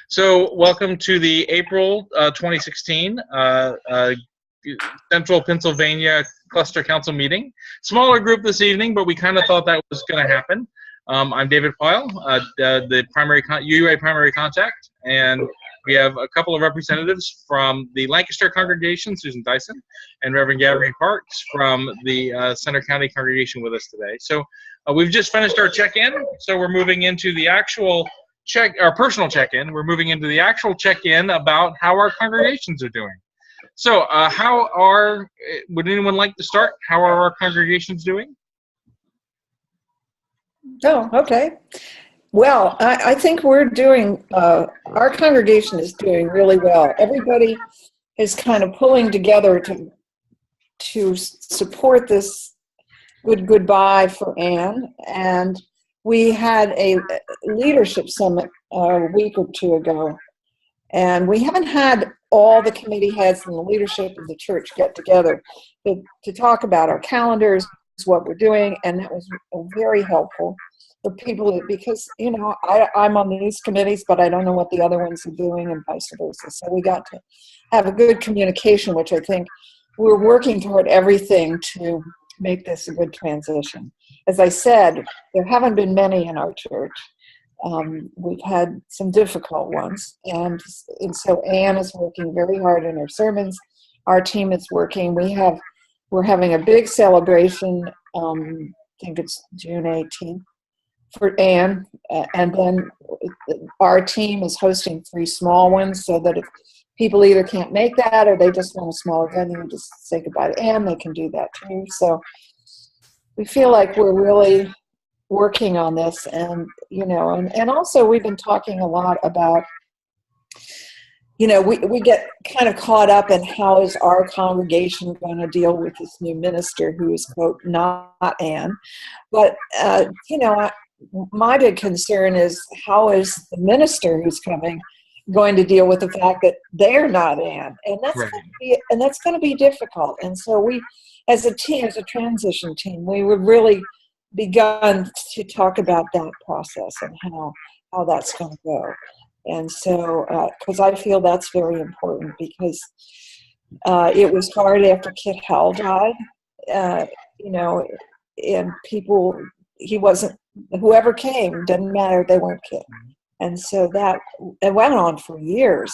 So, welcome to the April 2016 Central Pennsylvania Cluster Council meeting. Smaller group this evening, but we kind of thought that was going to happen. I'm David Pyle, the UUA primary contact, and we have a couple of representatives from the Lancaster congregation, Susan Dyson, and Reverend Gabby Parks from the Center County congregation with us today. So we've just finished our check-in, so we're moving into the actual our personal check-in. We're moving into the actual check-in about how our congregations are doing. So would anyone like to start? How are our congregations doing? Oh, okay. Well, I think we're doing, our congregation is doing really well. Everybody is kind of pulling together to support this goodbye for Anne. And we had a leadership summit a week or two ago. And we haven't had all the committee heads and the leadership of the church get together to talk about our calendars, what we're doing, and that was very helpful for people because, you know, I'm on these committees, but I don't know what the other ones are doing and vice versa. So we got to have a good communication, which I think we're working toward everything to make this a good transition. As I said, there haven't been many in our church. We've had some difficult ones, and so Anne is working very hard in her sermons. Our team is working. We're having a big celebration. I think it's June 18th for Anne, and then our team is hosting 3 small ones, so that if people either can't make that or they just want a smaller venue and just say goodbye to Anne, they can do that too. So we feel like we're really working on this, and you know, and also we've been talking a lot about, you know, we get kind of caught up in how is our congregation going to deal with this new minister who is, quote, not Anne. But you know, my big concern is how is the minister who's coming going to deal with the fact that they're not Anne, and that's right. Going to be difficult. And so we, as a team, as a transition team, we would really begun to talk about that process and how that's going to go. And so, because I feel that's very important, because it was hard after Kit Howell died, you know, and people, he wasn't, whoever came, doesn't matter, they weren't Kit. And so it went on for years.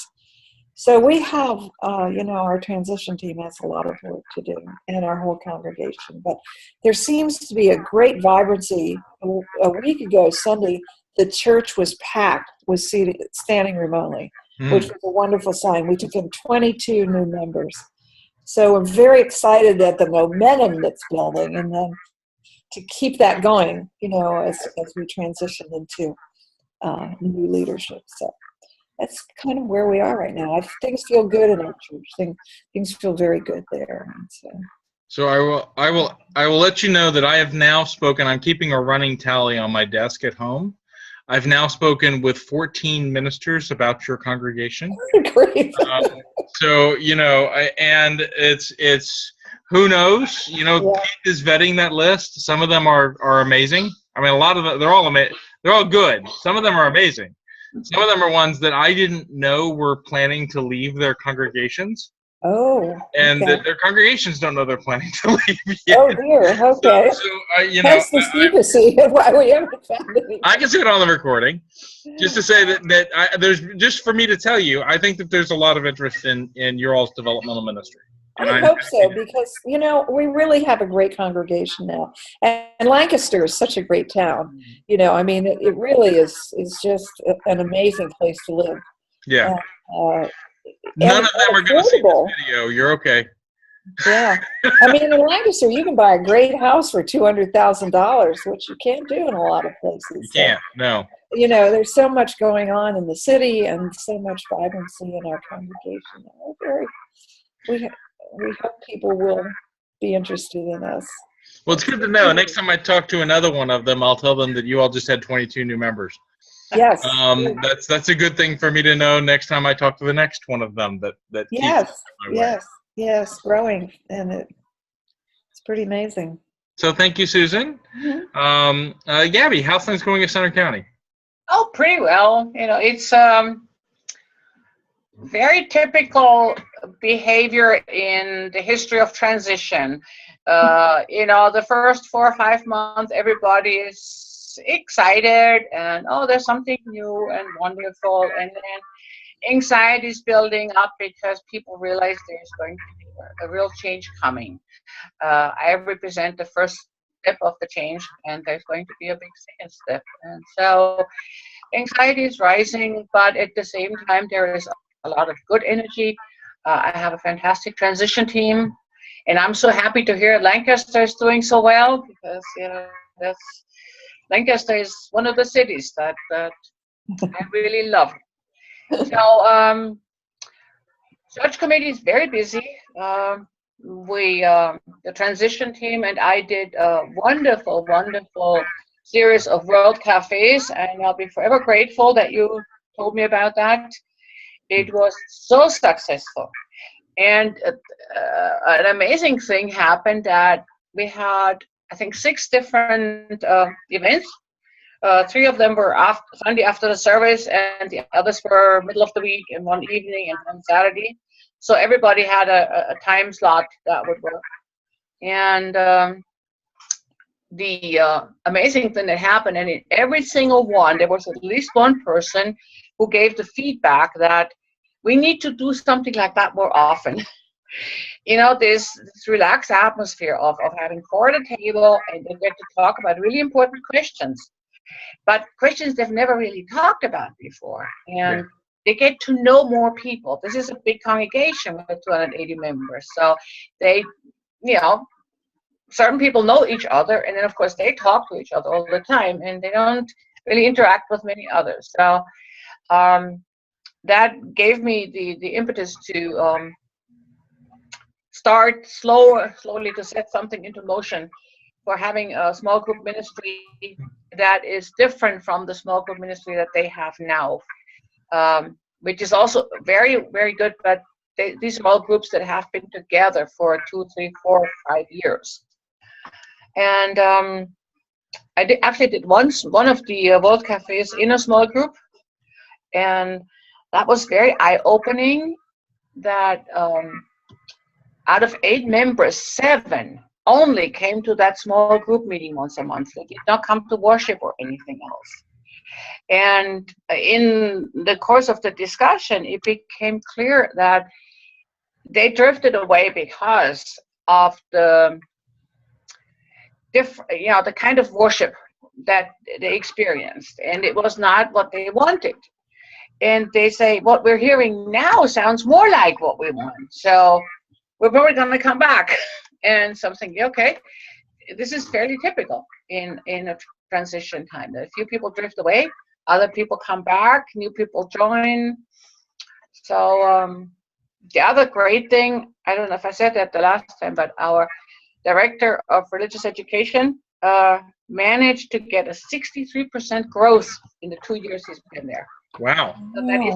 So we have, you know, our transition team has a lot of work to do, and our whole congregation. But there seems to be a great vibrancy. A week ago, Sunday, the church was packed with standing room only, which was a wonderful sign. We took in 22 new members. So we're very excited at the momentum that's building, and then to keep that going, you know, as we transition into new leadership. So that's kind of where we are right now. Things feel good in our church. Things feel very good there. And so I will let you know that I have now spoken. I'm keeping a running tally on my desk at home. I've now spoken with 14 ministers about your congregation. Great. So, you know, and it's who knows? You know, yeah. Kate is vetting that list. Some of them are amazing. I mean, a lot of them, they're all amazing. They're all good. Some of them are amazing. Some of them are ones that I didn't know were planning to leave their congregations. Oh, and okay. that their congregations don't know they're planning to leave yet. Oh dear. Okay. So you know, that's the secrecy of why we haven't found it. I can see it on the recording, just to say that there's, just for me to tell you, I think that there's a lot of interest in your all's developmental ministry. I hope so, because, you know, we really have a great congregation now. And Lancaster is such a great town. You know, I mean, it really is just an amazing place to live. Yeah. None of them are going to see this video. You're okay. Yeah. I mean, in Lancaster, you can buy a great house for $200,000, which you can't do in a lot of places. You can't, no. You know, there's so much going on in the city and so much vibrancy in our congregation. We hope people will be interested in us. Well, it's good to know. Next time I talk to another one of them, I'll tell them that you all just had 22 new members. Yes. That's a good thing for me to know next time I talk to the next one of them. That yes, growing, and it's pretty amazing. So thank you, Susan. Mm-hmm. Gabby, how's things going at Center County? Oh, pretty well. You know, it's very typical behavior in the history of transition. The first 4 or 5 months, everybody is excited and, oh, there's something new and wonderful. And then anxiety is building up because people realize there's going to be a real change coming. I represent the first step of the change, and there's going to be a big second step. And so anxiety is rising, but at the same time, there is a lot of good energy. I have a fantastic transition team, and I'm so happy to hear Lancaster is doing so well, because Lancaster is one of the cities that I really love. So search committee is very busy. The transition team and I did a wonderful series of World Cafes, and I'll be forever grateful that you told me about that. It was so successful. And an amazing thing happened that we had, I think, 6 different events. 3 of them were Sunday after the service, and the others were middle of the week and one evening and one Saturday. So everybody had a time slot that would work. And the amazing thing that happened, and in every single one, there was at least one person who gave the feedback that we need to do something like that more often. This relaxed atmosphere of having 4 at a table, and they get to talk about really important questions, but questions they've never really talked about before. And they get to know more people. This is a big congregation with 280 members. So they, certain people know each other, and then of course they talk to each other all the time, and they don't really interact with many others. So that gave me the impetus to start slowly to set something into motion for having a small group ministry that is different from the small group ministry that they have now, which is also very, very good. But these are all groups that have been together for 2, 3, 4, 5 years. And I actually did one of the World Cafes in a small group, and that was very eye-opening. That out of 8 members, 7 only came to that small group meeting once a month. They did not come to worship or anything else. And in the course of the discussion, it became clear that they drifted away because of the the kind of worship that they experienced, and it was not what they wanted. And they say, what we're hearing now sounds more like what we want, so we're probably going to come back. And so I'm thinking, okay, this is fairly typical in a transition time, that a few people drift away, other people come back, new people join. So the other great thing, I don't know if I said that the last time, but our director of religious education managed to get a 63% growth in the 2 years he's been there. Wow. So that is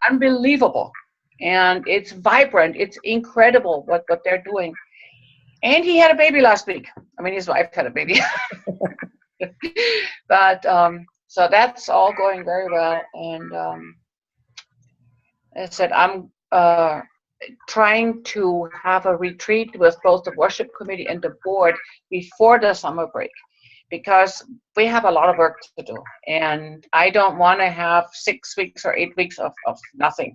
unbelievable. And it's vibrant. It's incredible what they're doing. And he had a baby last week. I mean, his wife had a baby. But so that's all going very well. And as I said, I'm trying to have a retreat with both the worship committee and the board before the summer break, because we have a lot of work to do, and I don't want to have 6 weeks or 8 weeks of nothing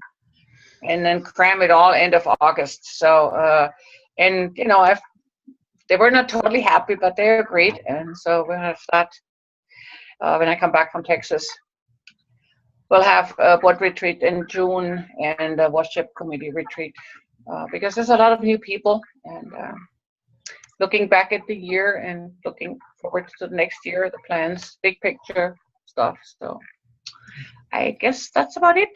and then cram it all end of August. So and they were not totally happy, but they agreed, and so we'll have that when I come back from Texas. We'll have a board retreat in June and a worship committee retreat because there's a lot of new people, and looking back at the year and looking forward to the next year, the plans, big picture stuff. So I guess that's about it.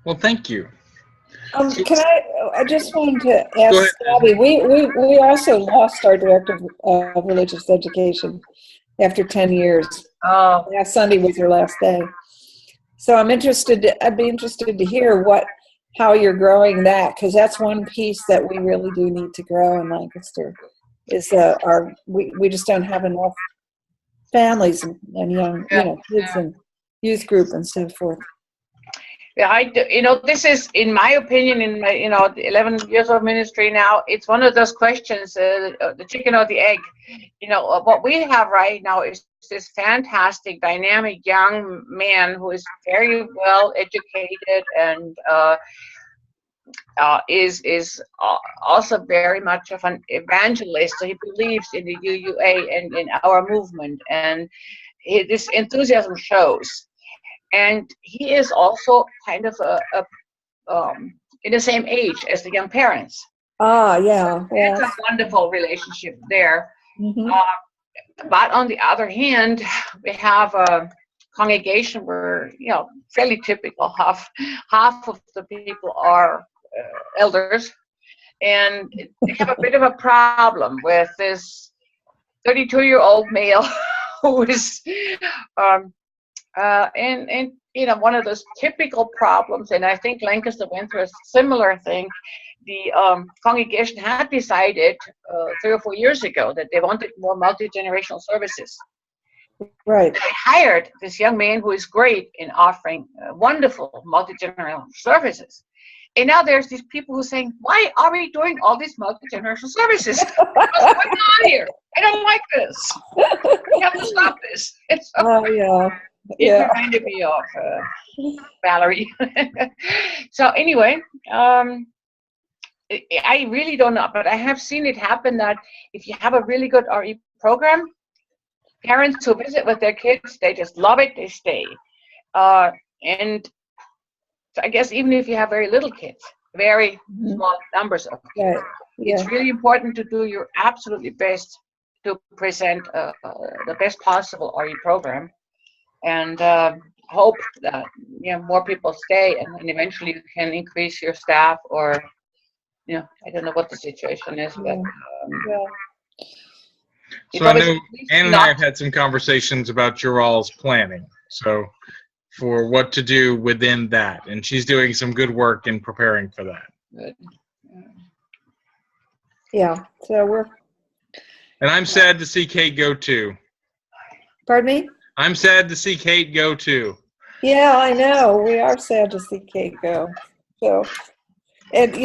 Well, thank you. Can I just wanted to ask Abby, we also lost our director of religious education after 10 years. Oh. Last Sunday was her last day. So I'd be interested to hear how you're growing that, because that's one piece that we really do need to grow in Lancaster. Is we just don't have enough families and young kids and youth group and so forth. Yeah, this is, in my opinion, in my, 11 years of ministry now, it's one of those questions, the chicken or the egg. What we have right now is this fantastic, dynamic young man who is very well educated and is also very much of an evangelist. So he believes in the UUA and in our movement, and this enthusiasm shows. And he is also kind of in the same age as the young parents. Yeah. It's a wonderful relationship there. Mm-hmm. But on the other hand, we have a congregation where, fairly typical, half of the people are elders, and they have a bit of a problem with this 32-year-old male who is and one of those typical problems, and I think Lancaster went through a similar thing. The congregation had decided 3 or 4 years ago that they wanted more multi-generational services. Right. They hired this young man who is great in offering wonderful multi-generational services. And now there's these people who are saying, why are we doing all these multi-generational services? What's going on here? I don't like this. We have to stop this. It reminded me of Valerie. So anyway, I really don't know, but I have seen it happen that if you have a really good RE program, parents who visit with their kids, they just love it, they stay. And so I guess even if you have very little kids, very small numbers of kids, it's really important to do your absolutely best to present the best possible RE program, and hope that more people stay, and then eventually you can increase your staff, or I don't know what the situation is, but so I know Ann and I have had some conversations about your all's planning, so for what to do within that, and she's doing some good work in preparing for that. Good. Yeah, so and I'm sad to see Kate go too. Pardon me? I'm sad to see Kate go too. Yeah, I know. We are sad to see Kate go. So, and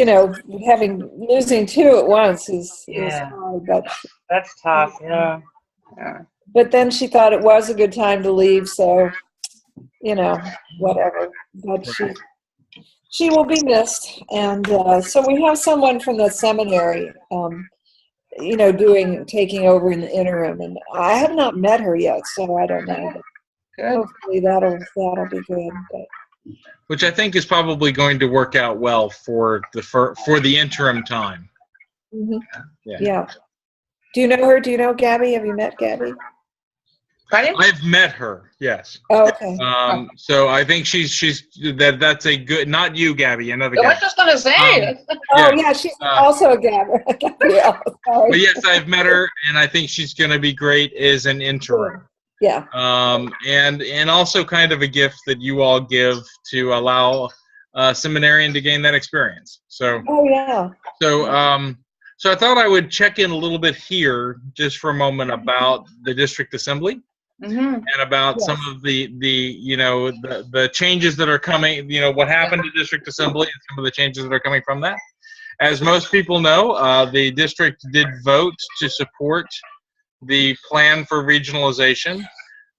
losing two at once is hard, but that's tough. Yeah. But then she thought it was a good time to leave, so whatever. But she will be missed, and so we have someone from the seminary, taking over in the interim, and I have not met her yet, so I don't know. Good. Hopefully that'll be good. But. Which I think is probably going to work out well for the interim time. Mm-hmm. Yeah. Do you know her? Do you know Gabby? Have you met Gabby? Pardon? I've met her. Yes. Oh, okay. So I think that's a good. Not you, Gabby. Another Gabby. I was just gonna say. She's also a Gabrielle. But yes, I've met her, and I think she's going to be great as an interim. Yeah. And also kind of a gift that you all give to allow a seminarian to gain that experience. So. Oh yeah. So I thought I would check in a little bit here just for a moment about the district assembly. Mm-hmm. And about some of the changes that are coming, what happened to district assembly and some of the changes that are coming from that. As most people know, the district did vote to support the plan for regionalization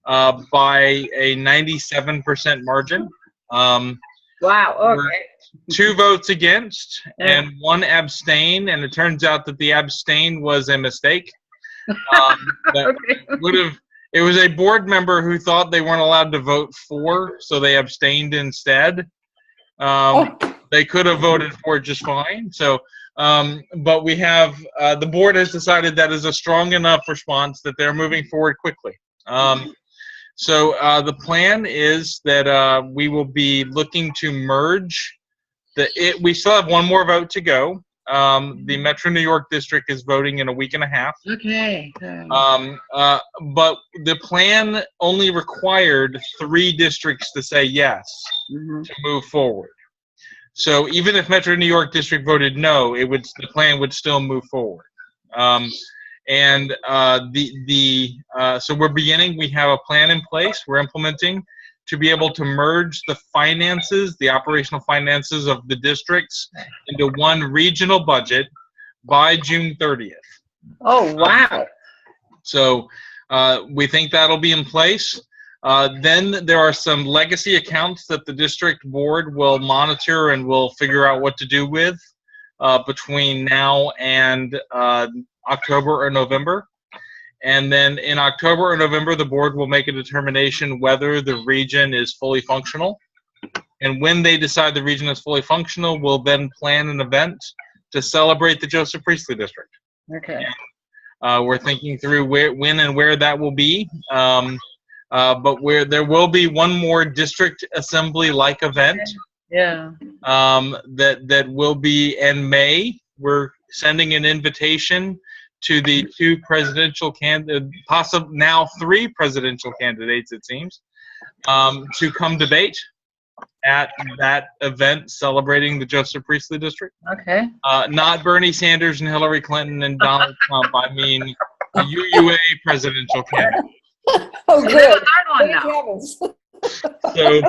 by a 97% margin. Wow, okay. 2 votes against and 1 abstain, and it turns out that the abstain was a mistake. It was a board member who thought they weren't allowed to vote for, so they abstained instead. They could have voted for it just fine. So, but we have the board has decided that is a strong enough response that they're moving forward quickly. So the plan is that we will be looking to merge we still have 1 more vote to go. The Metro New York district is voting in a week and a half. Okay. But the plan only required 3 districts to say yes to move forward. So even if Metro New York district voted no, the plan would still move forward. So we're beginning. We have a plan in place. We're implementing. to be able to merge the finances, the operational finances of the districts into one regional budget by June 30th. Oh, wow. So we think that'll be in place. Then there are some legacy accounts that the district board will monitor and will figure out what to do with between now and October or November. And then in October or November, the board will make a determination whether the region is fully functional. And when they decide the region is fully functional, we'll then plan an event to celebrate the Joseph Priestley District. Okay. We're thinking through when and where that will be. But there will be one more district assembly-like event. Yeah. That will be in May. We're sending an invitation to the two presidential now 3 presidential candidates, it seems, to come debate at that event celebrating the Joseph Priestley District. Okay. Not Bernie Sanders and Hillary Clinton and Donald Trump. I mean, the UUA presidential candidate. Oh, There's good. a third one Thank now. heavens. So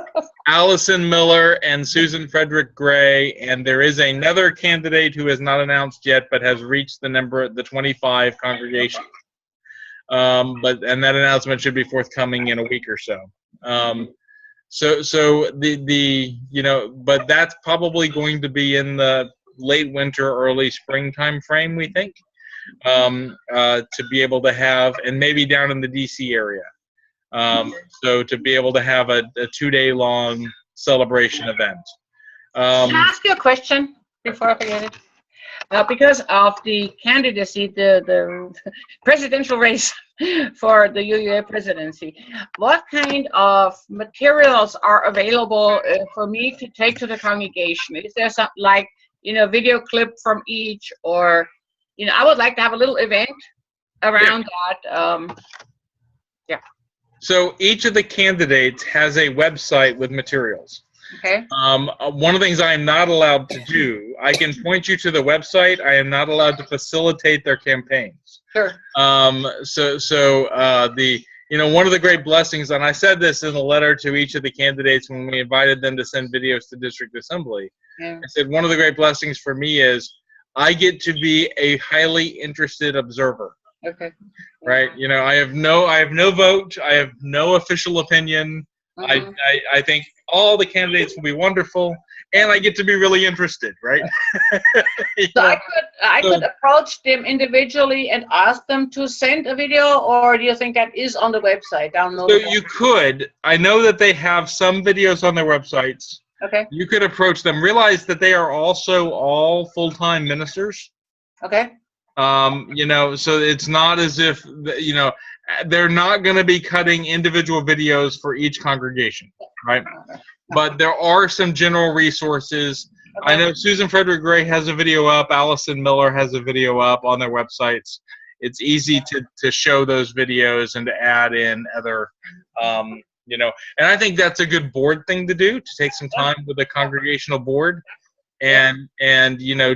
Allison Miller and Susan Frederick Gray, and there is another candidate who is not announced yet, but has reached the 25 congregation. And that announcement should be forthcoming in a week or so. But that's probably going to be in the late winter, early springtime frame, we think, to be able to have, and maybe down in the DC area. So to be able to have a 2-day-long celebration event. Can I ask you a question before I forget it? Because of the candidacy, the presidential race for the UUA presidency, what kind of materials are available for me to take to the congregation? Is there something like, video clip from each, or, I would like to have a little event around that. So each of the candidates has a website with materials. Okay. One of the things I am not allowed to do, I can point you to the website. I am not allowed to facilitate their campaigns. Sure. One of the great blessings, and I said this in a letter to each of the candidates when we invited them to send videos to district assembly. Yeah. I said, one of the great blessings for me is I get to be a highly interested observer. Okay. Right. I have no vote. I have no official opinion. Mm-hmm. I think all the candidates will be wonderful, and I get to be really interested, right? So I could approach them individually and ask them to send a video, or do you think that is on the website? Download. So you could. I know that they have some videos on their websites. Okay. You could approach them. Realize that they are also all full-time ministers. Okay. So it's not as if, they're not going to be cutting individual videos for each congregation, right? But there are some general resources. Okay. I know Susan Frederick Gray has a video up. Allison Miller has a video up on their websites. It's easy to show those videos and to add in other, and I think that's a good board thing to do, to take some time with the congregational board and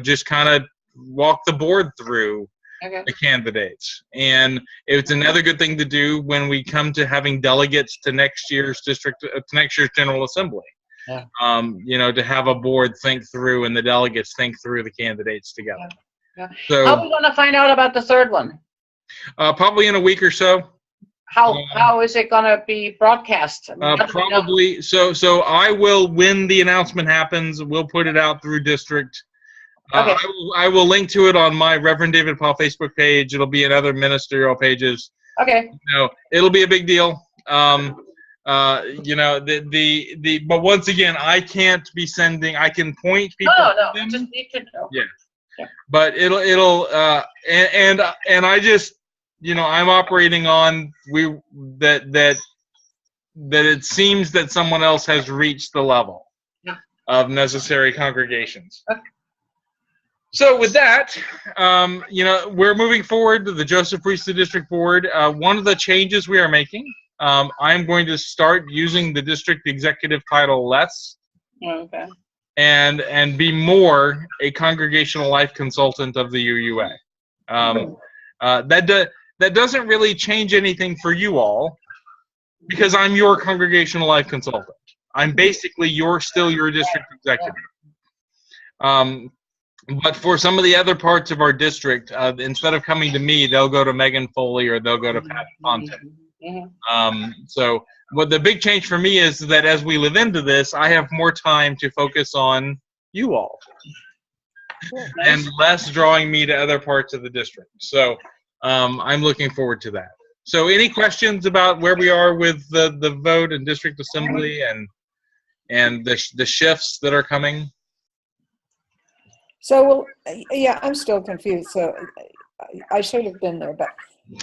just kind of walk the board through the candidates. And it's another good thing to do when we come to having delegates to next year's General Assembly. Yeah. To have a board think through and the delegates think through the candidates together. Yeah. So, how are we going to find out about the third one? Probably in a week or so. How is it going to be broadcast? Probably. So I will, when the announcement happens, we'll put it out through district. Okay. I will link to it on my Reverend David Paul Facebook page. It'll be in other ministerial pages. Okay. It'll be a big deal. But once again, I can't be sending. I can point people. No. Just need to know. Yeah. But it'll and I just I'm operating on that it seems that someone else has reached the level of necessary congregations. Okay. So with that, we're moving forward to the Joseph Priestley District Board. One of the changes we are making, I'm going to start using the district executive title less. Okay. And be more a congregational life consultant of the UUA. That doesn't really change anything for you all. because I'm your congregational life consultant. I'm basically still your district executive. But for some of the other parts of our district, instead of coming to me, they'll go to Megan Foley or they'll go to Pat Ponton. So what the big change for me is that as we live into this, I have more time to focus on you all and less drawing me to other parts of the district. So I'm looking forward to that. So any questions about where we are with the vote and district assembly and the shifts that are coming? So, yeah, I'm still confused. So I should have been there, but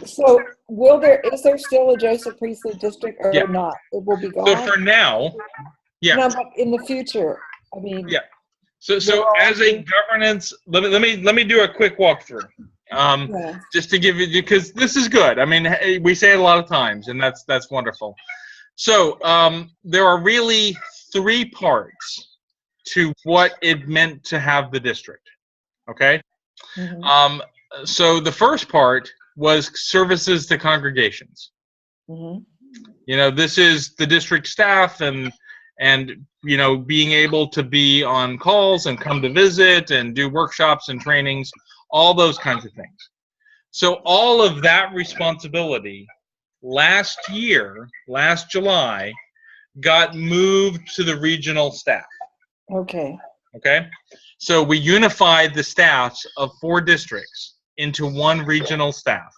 so is there still a Joseph Priestley district or not? It will be gone. So for now, yeah. No, but in the future, I mean. Yeah. So as a governance, let me do a quick walkthrough. Just to give you, because this is good. I mean, we say it a lot of times, and that's wonderful. So there are really 3 parts to what it meant to have the district. Okay. Mm-hmm. So the first part was services to congregations. Mm-hmm. You know, this is the district staff and you know, being able to be on calls and come to visit and do workshops and trainings, all those kinds of things. So all of that responsibility last July, got moved to the regional staff. Okay. Okay. So we unified the staffs of 4 districts into one regional staff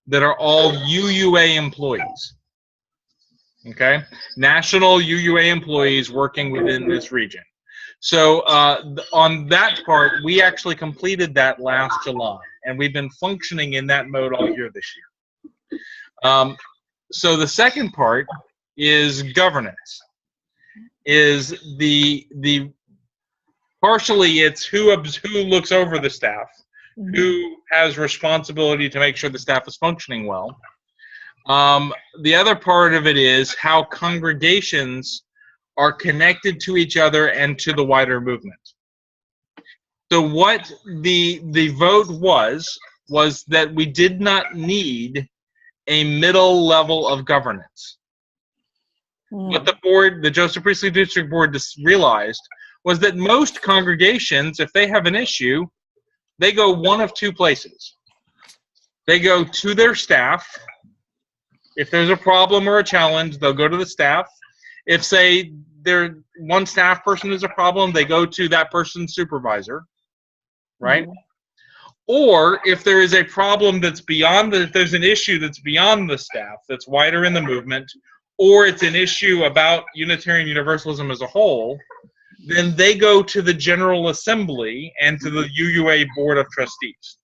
that are all UUA employees. Okay. National UUA employees working within this region. So on that part, we actually completed that last July, and we've been functioning in that mode all year this year. So the second part is governance. Is the partially it's who looks over the staff, mm-hmm. who has responsibility to make sure the staff is functioning well. The other part of it is how congregations are connected to each other and to the wider movement. So what the vote was that we did not need a middle level of governance. What the Joseph Priestley District Board realized was that most congregations, if they have an issue, they go one of 2 places. They go to their staff. If there's a problem or a challenge, they'll go to the staff. If, say, one staff person is a problem, they go to that person's supervisor, right? Mm-hmm. Or if there is a problem that's if there's an issue that's beyond the staff, that's wider in the movement, or it's an issue about Unitarian Universalism as a whole, then they go to the General Assembly and to the UUA Board of Trustees.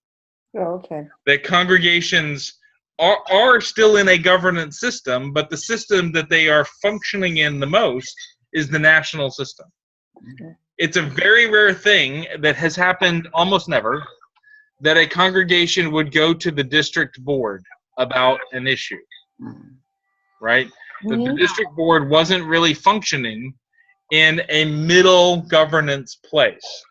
Oh, okay. The congregations are still in a governance system, but the system that they are functioning in the most is the national system. Okay. It's a very rare thing that has happened almost never, that a congregation would go to the district board about an issue, right? Mm-hmm. The district board wasn't really functioning in a middle governance place.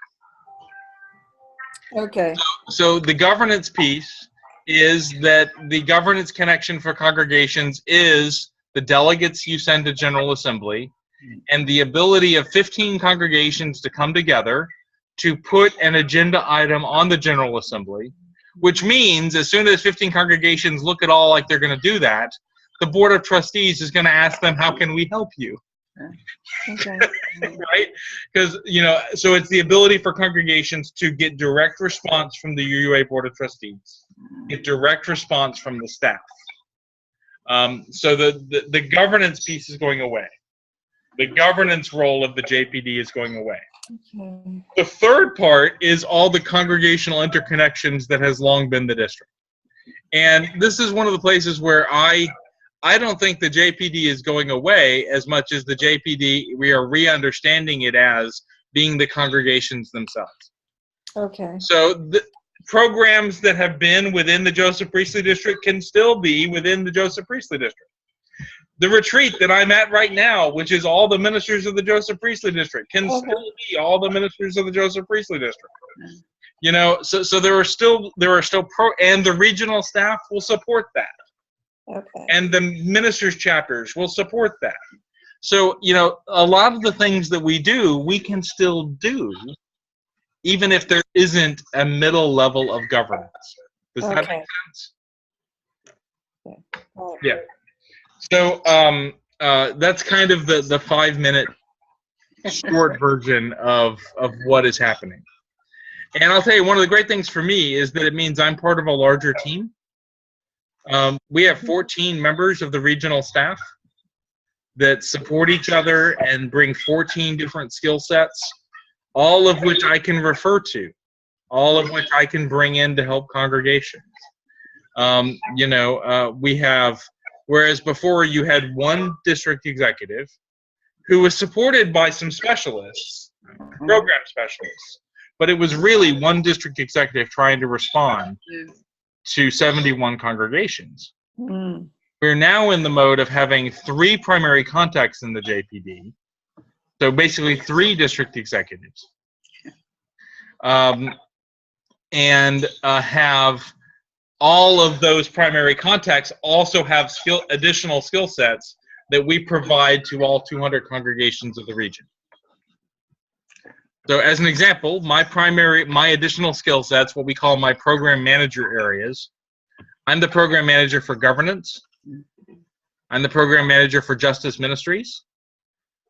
Okay. So the governance piece is that the governance connection for congregations is the delegates you send to General Assembly and the ability of 15 congregations to come together to put an agenda item on the General Assembly, which means as soon as 15 congregations look at all like they're going to do that, the Board of Trustees is going to ask them, how can we help you? Okay. Right? Because, you know, so it's the ability for congregations to get direct response from the UUA Board of Trustees, get direct response from the staff. So the governance piece is going away. The governance role of the JPD is going away. Okay. The third part is all the congregational interconnections that has long been the district. And this is one of the places where I don't think the JPD is going away as much as the JPD, we are re-understanding it as being the congregations themselves. Okay. So the programs that have been within the Joseph Priestley District can still be within the Joseph Priestley District. The retreat that I'm at right now, which is all the ministers of the Joseph Priestley District, can still be all the ministers of the Joseph Priestley District. You know, so there are still and the regional staff will support that. Okay. And the ministers' chapters will support that. So, a lot of the things that we do, we can still do, even if there isn't a middle level of governance. Does that Okay. make sense? All right. Yeah. So that's kind of the 5-minute short version of what is happening. And I'll tell you, one of the great things for me is that it means I'm part of a larger team. We have 14 members of the regional staff that support each other and bring 14 different skill sets, all of which I can refer to, all of which I can bring in to help congregations. We have, whereas before you had one district executive who was supported by some specialists, program specialists, but it was really one district executive trying to respond to 71 congregations. Mm. We're now in the mode of having 3 primary contacts in the JPD, so basically 3 district executives, and have all of those primary contacts also have additional skill sets that we provide to all 200 congregations of the region. So as an example, my additional skill sets, what we call my program manager areas. I'm the program manager for governance. I'm the program manager for justice ministries.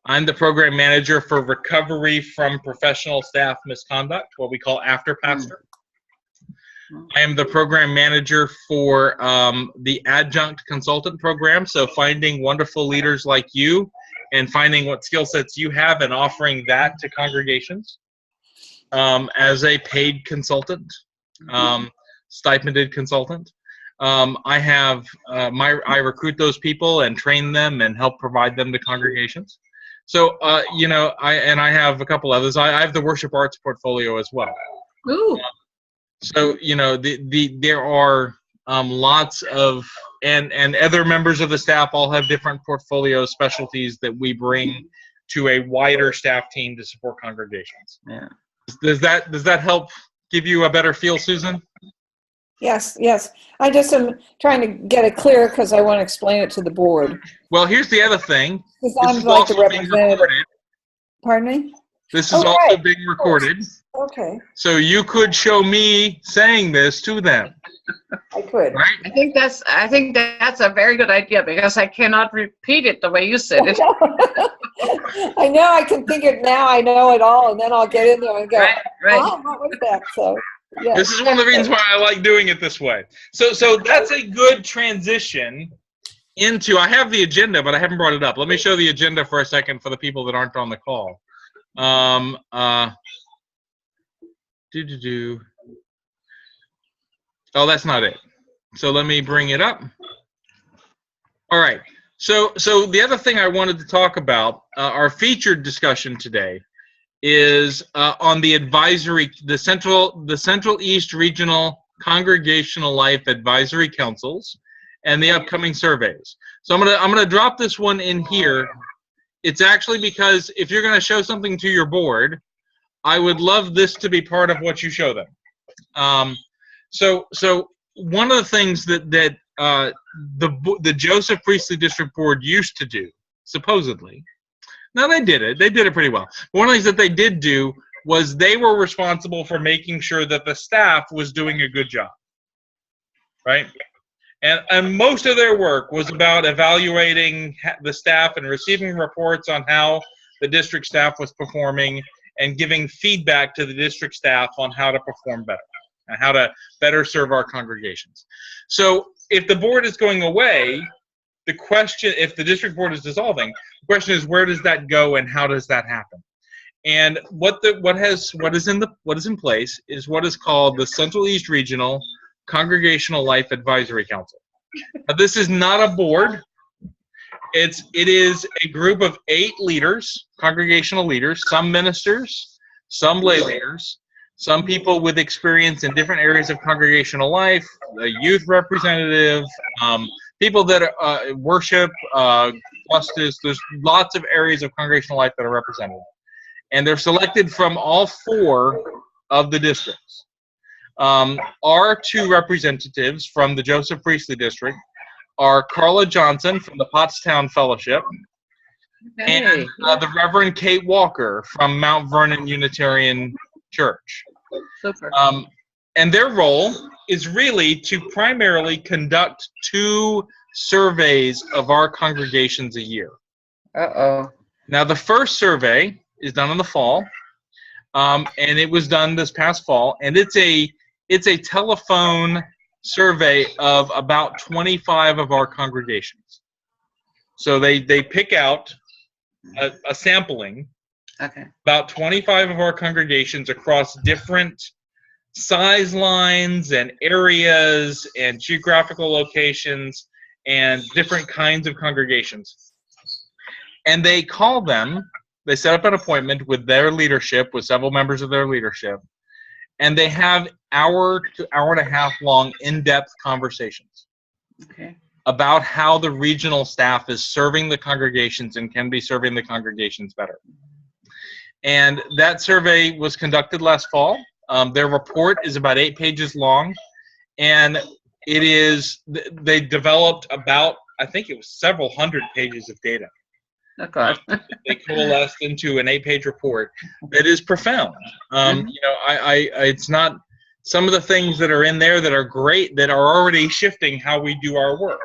I'm the program manager for recovery from professional staff misconduct, what we call after pastor. I am the program manager for the adjunct consultant program, so finding wonderful leaders like you and finding what skill sets you have and offering that to congregations as a paid consultant, stipended consultant. I recruit those people and train them and help provide them to congregations. So, I have a couple others. I have the worship arts portfolio as well. Ooh. So, there are lots of, and other members of the staff all have different portfolio specialties that we bring to a wider staff team to support congregations. Yeah. Does that help give you a better feel, Susan? Yes. I just am trying to get it clear because I want to explain it to the board. Well, here's the other thing. Because This I'm is like the also being representative. recorded. Pardon me? This is Oh, also right. being recorded. Okay, So you could show me saying this to them, I could. right? I think that's a very good idea because I cannot repeat it the way you said it. I know I can think it now. I know it all, and then I'll get in there and go, Right. oh, what was that? So, yeah. This is one of the reasons why I like doing it this way. So that's a good transition into, I have the agenda, but I haven't brought it up. Let me show the agenda for a second for the people that aren't on the call. Oh, that's not it. So let me bring it up. All right. So the other thing I wanted to talk about, our featured discussion today, is on the advisory, the Central East Regional Congregational Life Advisory Councils and the upcoming surveys. So I'm gonna drop this one in here. It's actually because if you're gonna show something to your board, I would love this to be part of what you show them. So one of the things that the Joseph Priestley District Board used to do, supposedly. Now they did it pretty well. One of the things that they did do was they were responsible for making sure that the staff was doing a good job, right? And most of their work was about evaluating the staff and receiving reports on how the district staff was performing and giving feedback to the district staff on how to perform better and how to better serve our congregations. So if the board is going away, the question, if the district board is dissolving, the question is where does that go and how does that happen? And what is in place is what is called the Central East Regional Congregational Life Advisory Council. Now, this is not a board. It is a group of 8 leaders, congregational leaders, some ministers, some lay leaders, some people with experience in different areas of congregational life, a youth representative, people that worship, justice. There's lots of areas of congregational life that are represented. And they're selected from all 4 of the districts. Our 2 representatives from the Joseph Priestley District are Carla Johnson from the Pottstown Fellowship and Hey. the Reverend Kate Walker from Mount Vernon Unitarian Church. Super. And their role is really to primarily conduct 2 surveys of our congregations a year. Uh-oh. Now, the first survey is done in the fall, and it was done this past fall, and it's a telephone survey of about 25 of our congregations. So they pick out a sampling, Okay. about 25 of our congregations across different size lines and areas and geographical locations and different kinds of congregations. And they call them, they set up an appointment with their leadership, with several members of their leadership, and they have hour to hour and a half long in-depth conversations Okay. about how the regional staff is serving the congregations and can be serving the congregations better. And that survey was conducted last fall. Their report is about 8 pages long, and they developed about, I think it was several hundred pages of data. Oh, God. They coalesced into an 8-page report that is profound. It's not some of the things that are in there that are great, that are already shifting how we do our work,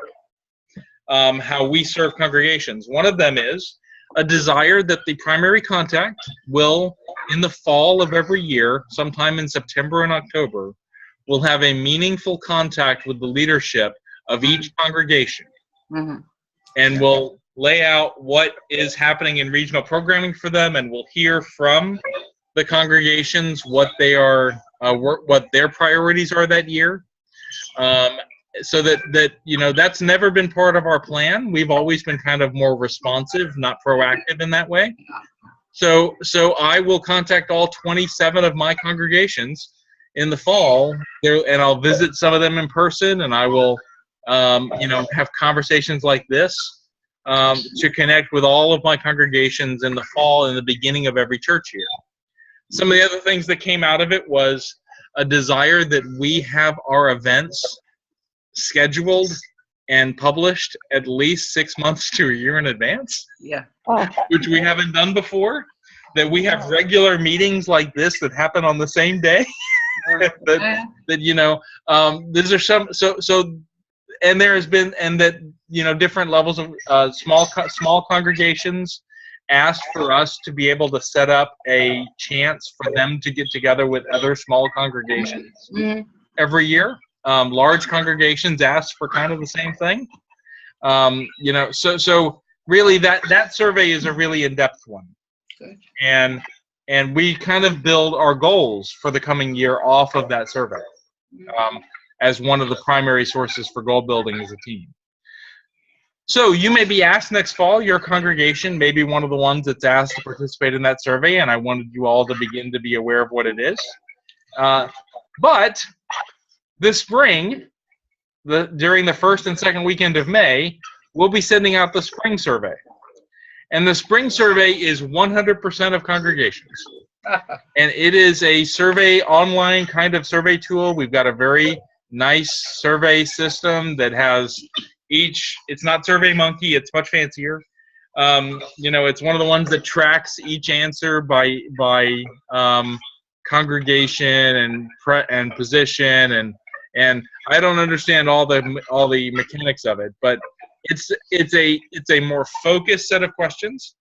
how we serve congregations. One of them is a desire that the primary contact will, in the fall of every year, sometime in September and October, will have a meaningful contact with the leadership of each congregation, and will lay out what is happening in regional programming for them, and we'll hear from the congregations what they are, what their priorities are that year. So that's never been part of our plan. We've always been kind of more responsive, not proactive in that way. So I will contact all 27 of my congregations in the fall there, and I'll visit some of them in person, and I will, have conversations like this to connect with all of my congregations in the fall and the beginning of every church year. Some of the other things that came out of it was a desire that we have our events scheduled and published at least 6 months to a year in advance. Yeah. Which we haven't done before. That we have regular meetings like this that happen on the same day. These are some. So, and there has been, and that different levels of small congregations asked for us to be able to set up a chance for them to get together with other small congregations every year. Large congregations asked for kind of the same thing. So really that survey is a really in-depth one. Good. And we kind of build our goals for the coming year off of that survey as one of the primary sources for goal building as a team. So you may be asked next fall, your congregation may be one of the ones that's asked to participate in that survey, and I wanted you all to begin to be aware of what it is. But this spring, during the first and second weekend of May, we'll be sending out the spring survey. And the spring survey is 100% of congregations. And it is a survey, online kind of survey tool. We've got a very nice survey system that has it's not SurveyMonkey, it's much fancier. It's one of the ones that tracks each answer by congregation and position, and I don't understand all the mechanics of it, but it's a more focused set of questions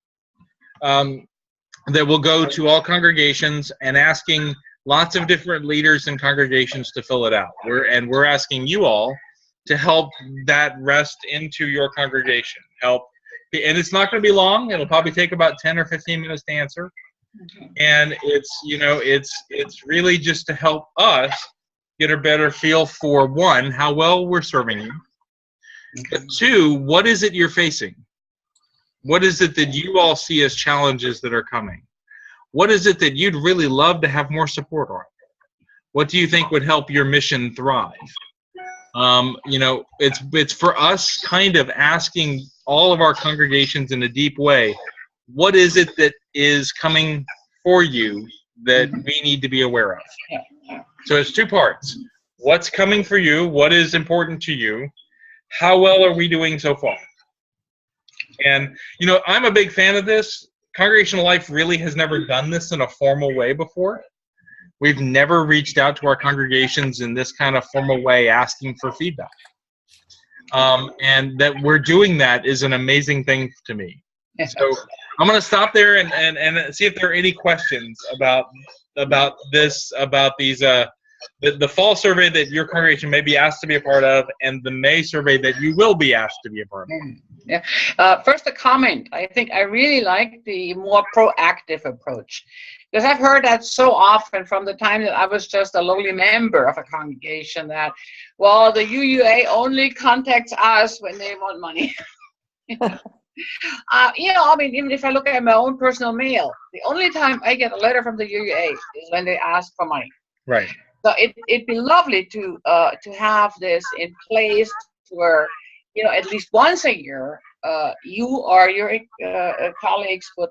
that will go to all congregations, and asking lots of different leaders and congregations to fill it out. We're asking you all to help that rest into your congregation. And it's not going to be long. It'll probably take about 10 or 15 minutes to answer. And it's really just to help us get a better feel for, one, how well we're serving you. But two, what is it you're facing? What is it that you all see as challenges that are coming? What is it that you'd really love to have more support on? What do you think would help your mission thrive? It's for us kind of asking all of our congregations in a deep way, what is it that is coming for you that we need to be aware of? So it's 2 parts. What's coming for you? What is important to you? how well are we doing so far? And, you know, I'm a big fan of this. Congregational Life really has never done this in a formal way before. We've never reached out to our congregations in this kind of formal way asking for feedback. And that we're doing that is an amazing thing to me. So I'm going to stop there and see if there are any questions about this, about these, the fall survey that your congregation may be asked to be a part of, and the May survey that you will be asked to be a part of. Yeah. First, a comment. I think I really like the more proactive approach, because I've heard that so often from the time that I was just a lowly member of a congregation that, well, the UUA only contacts us when they want money. You know, I mean, even if I look at my own personal mail, the only time I get a letter from the UUA is when they ask for money. Right. So it'd be lovely to have this in place where, you know, at least once a year, you or your colleagues would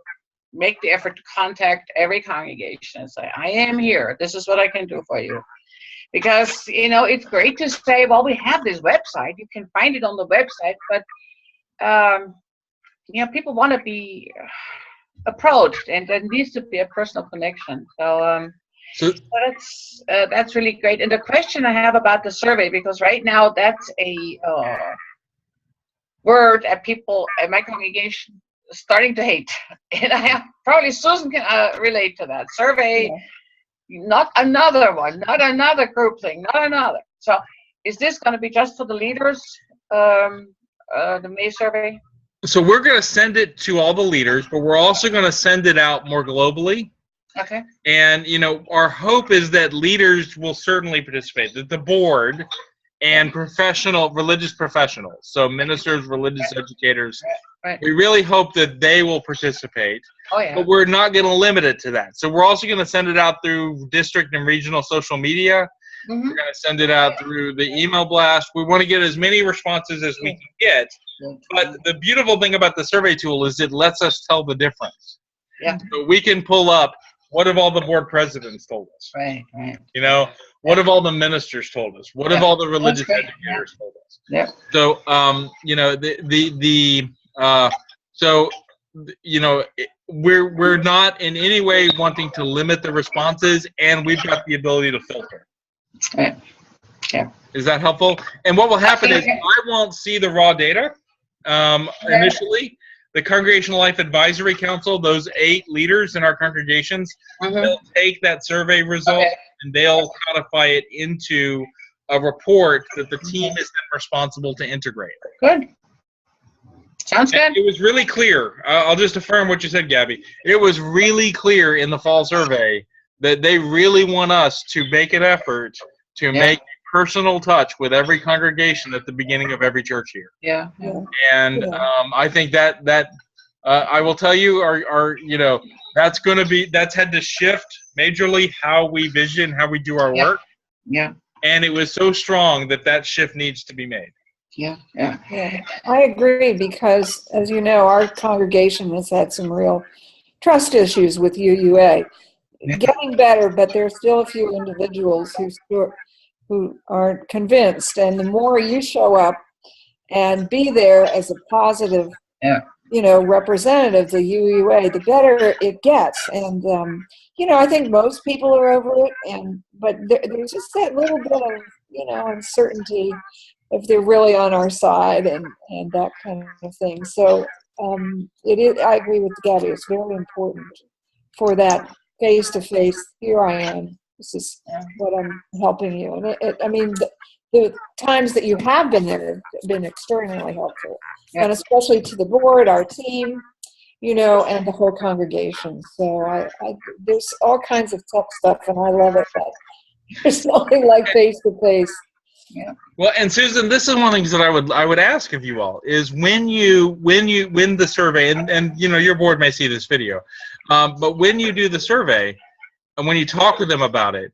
make the effort to contact every congregation and say, I am here. This is what I can do for you. Because, you know, it's great to say, well, we have this website. You can find it on the website. But, you know, people want to be approached, and there needs to be a personal connection. So that's really great. And the question I have about the survey, because right now that's a word that people at my congregation are starting to hate. And probably Susan can relate to that. Survey, not another one, not another group thing, not another. So is this going to be just for the leaders, the May survey? So we're going to send it to all the leaders, but we're also going to send it out more globally. Okay. And, you know, our hope is that leaders will certainly participate, that the board and religious professionals, so ministers, religious educators, Right. we really hope that they will participate. Oh, yeah. But we're not going to limit it to that. So we're also going to send it out through district and regional social media. Mm-hmm. We're going to send it out through the email blast. We want to get as many responses as we can get. But the beautiful thing about the survey tool is it lets us tell the difference. Yeah. So we can pull up, what have all the board presidents told us? Right. You know, what have all the ministers told us? What have all the religious educators told us? Yeah. So, you know, you know, we're not in any way wanting to limit the responses, and we've got the ability to filter. Right. Yeah. Is that helpful? And what will happen is I won't see the raw data initially. The Congregational Life Advisory Council, those 8 leaders in our congregations, they'll take that survey result and they'll codify it into a report that the team is then responsible to integrate. Good. Sounds good. It was really clear. I'll just affirm what you said, Gabby. It was really clear in the fall survey that they really want us to make an effort to make personal touch with every congregation at the beginning of every church year. Yeah. And I think that I will tell you, you know, that's had to shift majorly how we vision, how we do our work. Yeah. And it was so strong that shift needs to be made. Yeah. I agree, because, as you know, our congregation has had some real trust issues with UUA. Getting better, but there's still a few individuals who aren't convinced. And the more you show up and be there as a positive, you know, representative of the UUA, the better it gets. And you know, I think most people are over it, but there's just that little bit of, you know, uncertainty if they're really on our side and that kind of thing. So it is. I agree with Gabby. It's very important for that face-to-face. Here I am. This is what I'm helping you. And I mean, the times that you have been there have been extraordinarily helpful, and especially to the board, our team, you know, and the whole congregation. So there's all kinds of tech stuff, and I love it. But there's nothing like face-to-face. Yeah. Well, and Susan, this is one of the things that I would ask of you all is when the survey, and you know, your board may see this video, but when you do the survey and when you talk with them about it,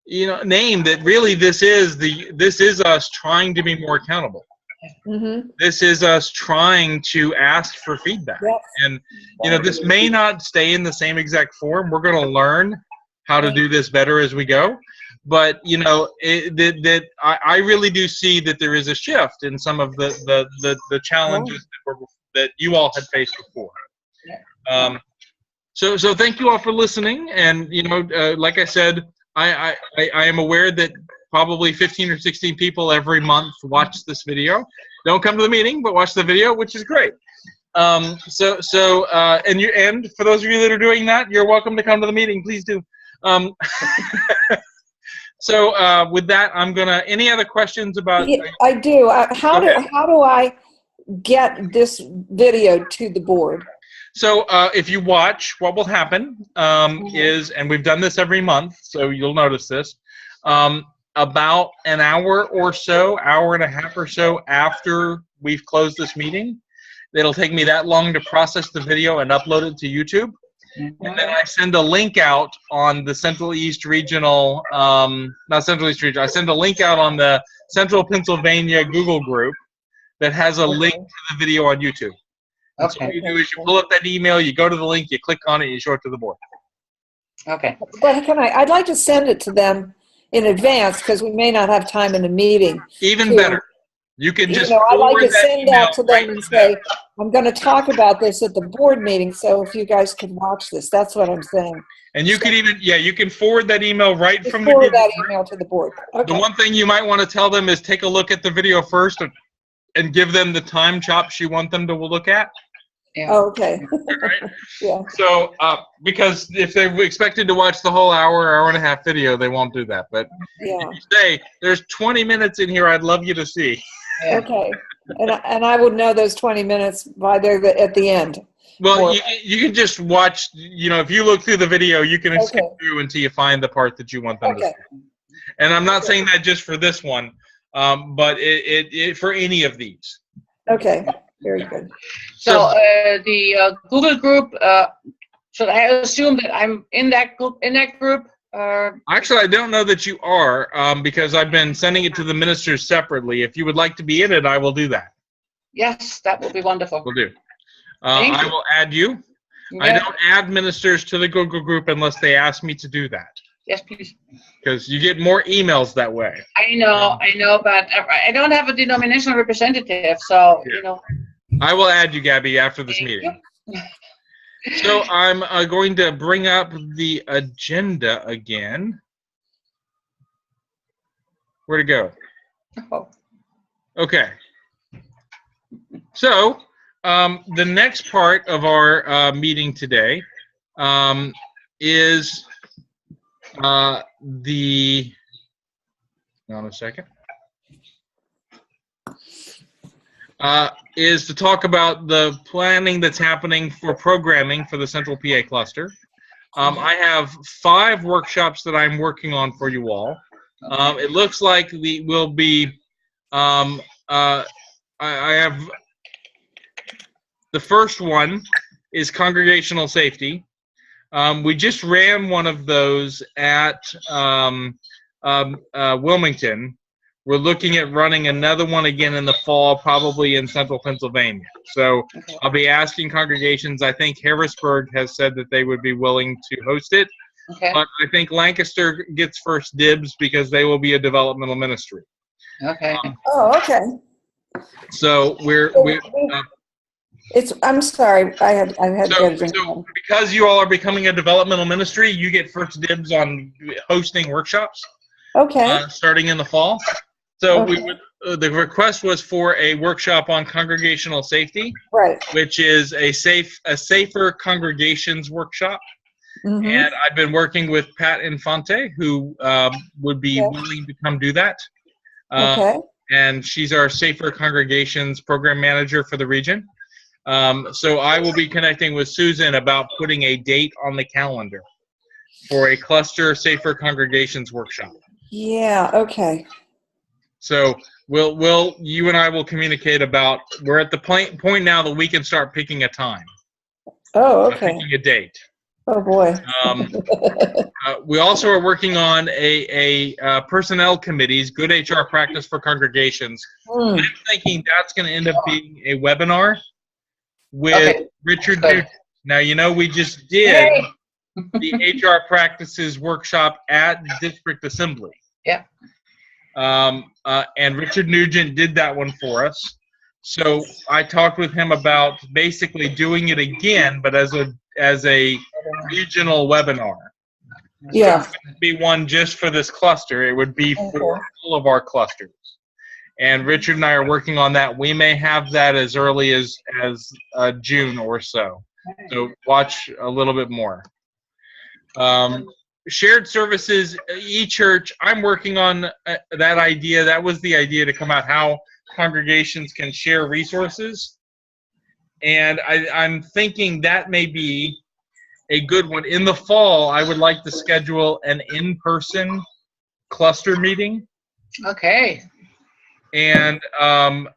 you know, name that really this is us trying to be more accountable. Mm-hmm. This is us trying to ask for feedback. Yes. And you know, this may not stay in the same exact form. We're going to learn how to do this better as we go. But you know, I really do see that there is a shift in some of the challenges that you all had faced before. So thank you all for listening. And you know, like I said, I am aware that probably 15 or 16 people every month watch this video. Don't come to the meeting, but watch the video, which is great. And for those of you that are doing that, you're welcome to come to the meeting. Please do. So with that, I'm gonna. Any other questions about? Yeah, I do. How do I get this video to the board? So if you watch, what will happen is, and we've done this every month, so you'll notice this. About an hour or so, hour and a half or so after we've closed this meeting, it'll take me that long to process the video and upload it to YouTube. And then I send a link out on the Central East Regional, not Central East Regional, I send a link out on the Central Pennsylvania Google group that has a link to the video on YouTube. So what you do is you pull up that email, you go to the link, you click on it, you show it to the board. Okay. But I'd like to send it to them in advance because we may not have time in the meeting. Even better. You can just I'd like to send that to them right and say, I'm going to talk about this at the board meeting, so if you guys can watch this, that's what I'm saying. And you can even, you can forward that email right from the forward that email to the board. Okay. The one thing you might want to tell them is take a look at the video first and give them the time chops you want them to look at. Yeah. Oh, okay. Right? Yeah. So, because if they expected to watch the whole hour and a half video, they won't do that. But Yeah. if you say, there's 20 minutes in here I'd love you to see. Yeah. Okay. And I would know those 20 minutes by there at the end. Well, you can just watch, if you look through the video, you can skip Okay. through until you find the part that you want them to Okay. see. And I'm not saying that just for this one, but it for any of these. Okay. Very good. So the Google group, should I assume that I'm in that group? Actually, I don't know that you are, because I've been sending it to the ministers separately. If you would like to be in it, I will do that. Yes, that would be wonderful. Will do. Thank I you. will add you. I Yeah. don't add ministers to the Google group unless they ask me to do that, Yes, please. because you get more emails that way. I know, but I don't have a denominational representative, so, Yeah. I will add you, Gabby, after this Thank meeting. you. So I'm going to bring up the agenda again. Where'd it go? Oh, Okay. So the next part of our meeting today is the. Hold on a second. Is to talk about the planning that's happening for programming for the Central PA cluster. I have 5 workshops that I'm working on for you all. It looks like we'll be. I have the first one is congregational safety. We just ran one of those at Wilmington. We're looking at running another one again in the fall, probably in Central Pennsylvania. So okay. I'll be asking congregations. I think Harrisburg has said that they would be willing to host it. Okay. But I think Lancaster gets first dibs because they will be a developmental ministry. Okay. Oh, okay. So I'm sorry. I had to so, get a drink. so because you all are becoming a developmental ministry, you get first dibs on hosting workshops Okay. starting in the fall. So Okay. the request was for a workshop on congregational safety, Right. which is a safer congregations workshop. Mhm. And I've been working with Pat Infante, who would be Okay. willing to come do that. Okay. And she's our Safer Congregations program manager for the region. So I will be connecting with Susan about putting a date on the calendar for a cluster Safer Congregations workshop. Yeah. Okay. So you and I will communicate about. We're at the point now that we can start picking a time, Oh, okay. picking a date. Oh boy. We also are working on a personnel committees, good HR practice for congregations. Hmm. I'm thinking that's going to end up being a webinar with Okay. Richard Good. Newton. Now, we just did Yay. the HR practices workshop at District Assembly. Yeah. And Richard Nugent did that one for us. So I talked with him about basically doing it again, but as a regional webinar. Yeah. So it wouldn't be one just for this cluster. It would be for all of our clusters. And Richard and I are working on that. We may have that as early as June or so. So watch a little bit more. Shared services, eChurch, I'm working on that idea. That was the idea to come out, how congregations can share resources. And I'm thinking that may be a good one. In the fall, I would like to schedule an in-person cluster meeting. Okay. And I'm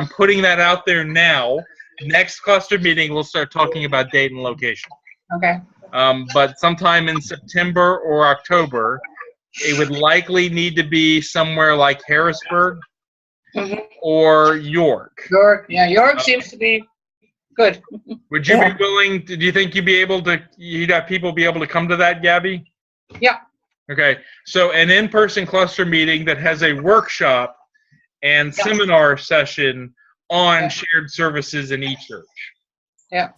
putting that out there now. Next cluster meeting, we'll start talking about date and location. Okay. But sometime in September or October, it would likely need to be somewhere like Harrisburg or York. York seems to be good. Would you be willing? Do you think you'd have people be able to come to that, Gabby? Yeah. Okay. So an in-person cluster meeting that has a workshop and seminar session on shared services in eChurch. Yeah.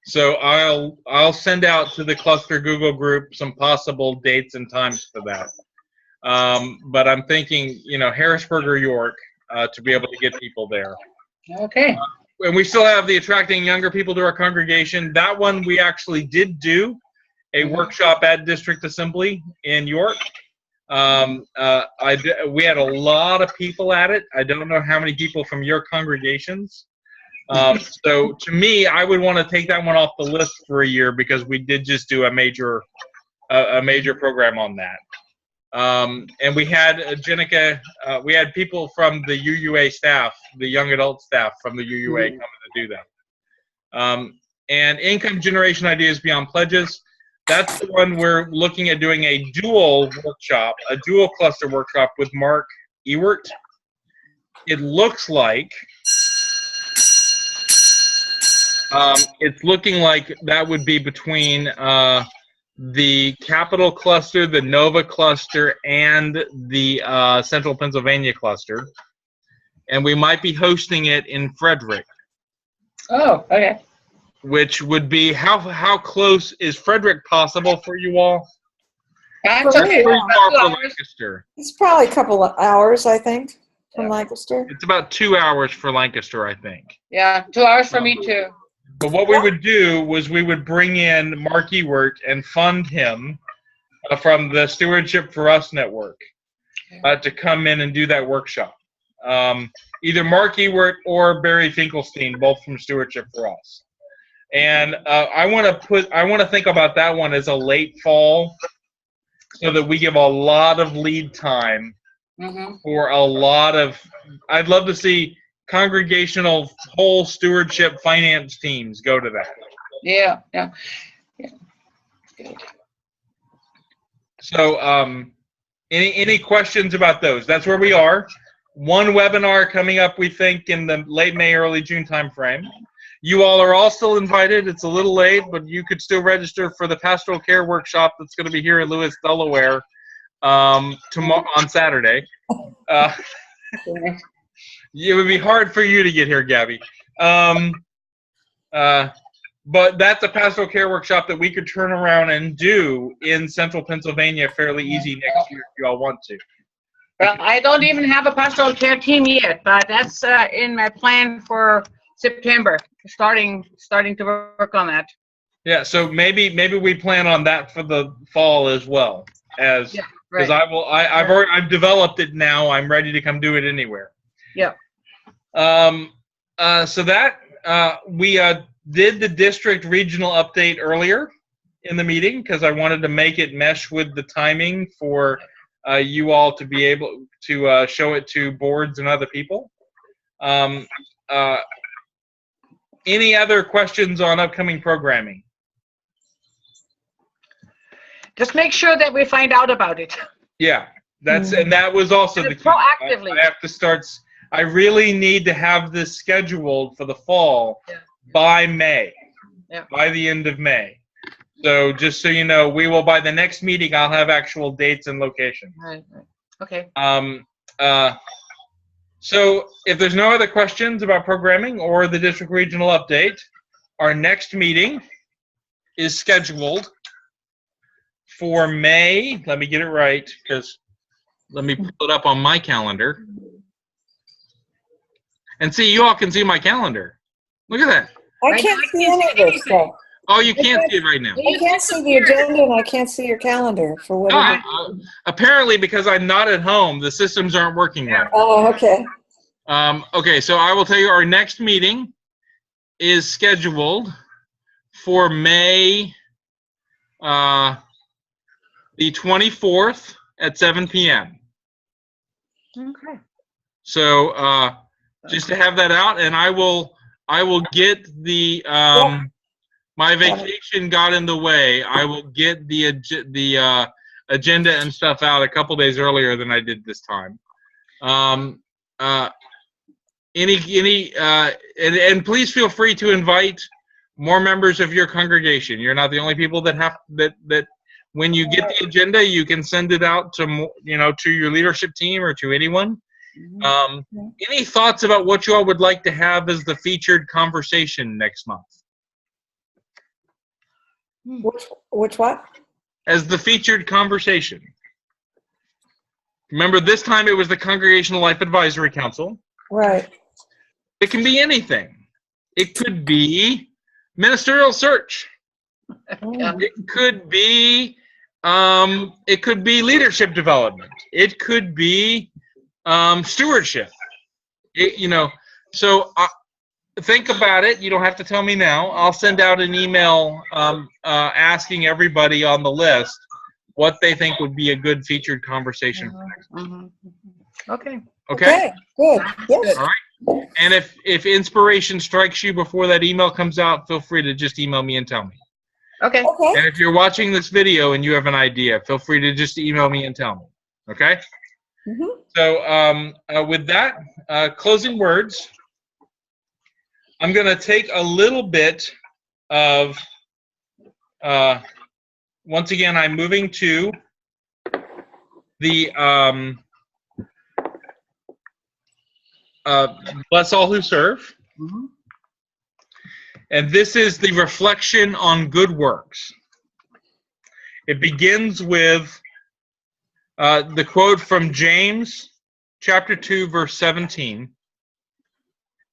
So I'll send out to the cluster Google group some possible dates and times for that. But I'm thinking, Harrisburg or York to be able to get people there. Okay. And we still have the attracting younger people to our congregation. That one we actually did do a workshop at District Assembly in York. We had a lot of people at it. I don't know how many people from your congregations. So to me, I would want to take that one off the list for a year because we did just do a major program on that. And we had Jenica, we had people from the UUA staff, the young adult staff from the UUA coming to do that. And income generation ideas beyond pledges. That's the one we're looking at doing a dual workshop, a dual cluster workshop with Mark Ewert. It looks like it's looking like that would be between the Capital Cluster, the Nova Cluster, and the Central Pennsylvania Cluster. And we might be hosting it in Frederick. Oh, okay. Which would be, how close is Frederick possible for you all? That's okay. Pretty far from Lancaster. It's probably a couple of hours, I think, from Lancaster. It's about 2 hours for Lancaster, I think. Yeah, 2 hours for me too. But what we would do was we would bring in Mark Ewert and fund him from the Stewardship for Us network to come in and do that workshop. Either Mark Ewert or Barry Finkelstein, both from Stewardship for Us. And I want to think about that one as a late fall, so that we give a lot of lead time for a lot of. I'd love to see congregational whole stewardship finance teams go to that. Yeah. Good. So, any questions about those? That's where we are. One webinar coming up, we think, in the late May, early June timeframe. You all are all still invited. It's a little late, but you could still register for the pastoral care workshop that's going to be here in Lewis, Delaware, tomorrow on Saturday. It would be hard for you to get here, Gabby. But that's a pastoral care workshop that we could turn around and do in Central Pennsylvania fairly easy next year if you all want to. Well, I don't even have a pastoral care team yet, but that's in my plan for September. Starting to work on that. Yeah, so maybe we plan on that for the fall as well, because I've developed it now. I'm ready to come do it anywhere. Yeah. So that we did the district regional update earlier in the meeting because I wanted to make it mesh with the timing for you all to be able to show it to boards and other people. Any other questions on upcoming programming? Just make sure that we find out about it. Yeah, and that was also the key. Proactively. I have to start. I really need to have this scheduled for the fall by May. by the end of May. So just so you know, we will, by the next meeting, I'll have actual dates and locations. Right. Okay. So if there's no other questions about programming or the district regional update, our next meeting is scheduled for May. Let me get it right, because let me pull it up on my calendar. And see, you all can see my calendar. Look at that. I can't see any of this stuff. Oh, you can't see it right now. I can't see the agenda and I can't see your calendar for whatever. Apparently, because I'm not at home, the systems aren't working right. Oh, okay. Okay, so I will tell you our next meeting is scheduled for May the 24th at 7 p.m. Okay. So just to have that out, and I will get the my vacation got in the way. I will get the agenda and stuff out a couple days earlier than I did this time. And please feel free to invite more members of your congregation. You're not the only people that have that when you get the agenda, you can send it out to to your leadership team or to anyone. Any thoughts about what you all would like to have as the featured conversation next month? Which what? As the featured conversation. Remember, this time it was the Congregational Life Advisory Council. Right. It can be anything. It could be ministerial search. It could be leadership development. It could be stewardship. So think about it. You don't have to tell me now. I'll send out an email asking everybody on the list what they think would be a good featured conversation for next month. Okay. Okay? Good. Yes. All right. And if inspiration strikes you before that email comes out, feel free to just email me and tell me. Okay. Okay. And if you're watching this video and you have an idea, feel free to just email me and tell me. Okay? Mm-hmm. So with that, closing words, I'm going to take a little bit of, once again, I'm moving to the Bless All Who Serve. Mm-hmm. And this is the reflection on good works. It begins with the quote from James chapter 2, verse 17.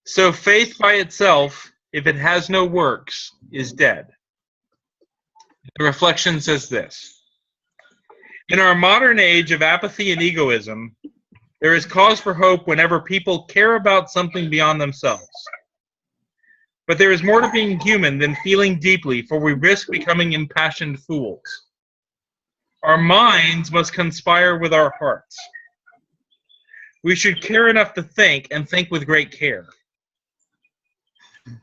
So faith by itself, if it has no works, is dead. The reflection says this. In our modern age of apathy and egoism, there is cause for hope whenever people care about something beyond themselves. But there is more to being human than feeling deeply, for we risk becoming impassioned fools. Our minds must conspire with our hearts. We should care enough to think, and think with great care.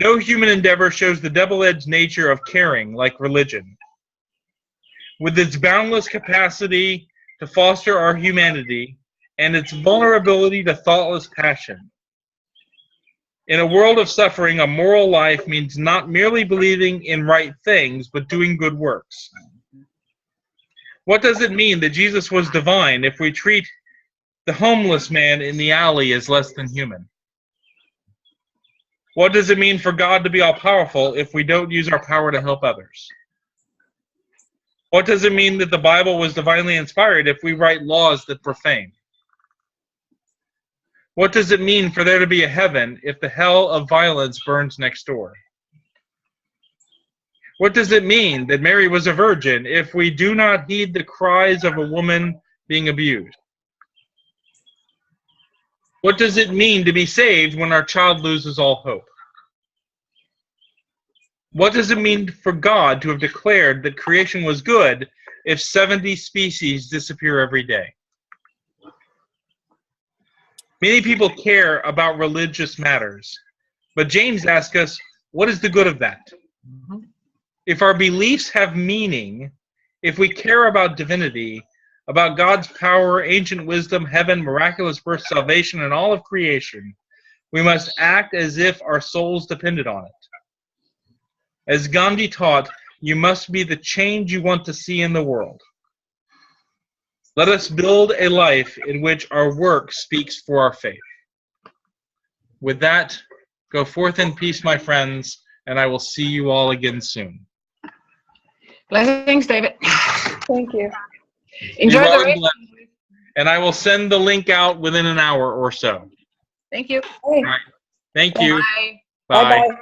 No human endeavor shows the double-edged nature of caring like religion. With its boundless capacity to foster our humanity and its vulnerability to thoughtless passion. In a world of suffering, a moral life means not merely believing in right things, but doing good works. What does it mean that Jesus was divine if we treat the homeless man in the alley as less than human? What does it mean for God to be all-powerful if we don't use our power to help others? What does it mean that the Bible was divinely inspired if we write laws that profane? What does it mean for there to be a heaven if the hell of violence burns next door? What does it mean that Mary was a virgin if we do not heed the cries of a woman being abused? What does it mean to be saved when our child loses all hope? What does it mean for God to have declared that creation was good if 70 species disappear every day? Many people care about religious matters, but James asks us, what is the good of that? Mm-hmm. If our beliefs have meaning, if we care about divinity, about God's power, ancient wisdom, heaven, miraculous birth, salvation, and all of creation, we must act as if our souls depended on it. As Gandhi taught, you must be the change you want to see in the world. Let us build a life in which our work speaks for our faith. With that, go forth in peace, my friends, and I will see you all again soon. Blessings, David. Thank you. Enjoy You the are race. blessed. And I will send the link out within an hour or so. Thank you. Hey, Thank you. Bye. bye-bye.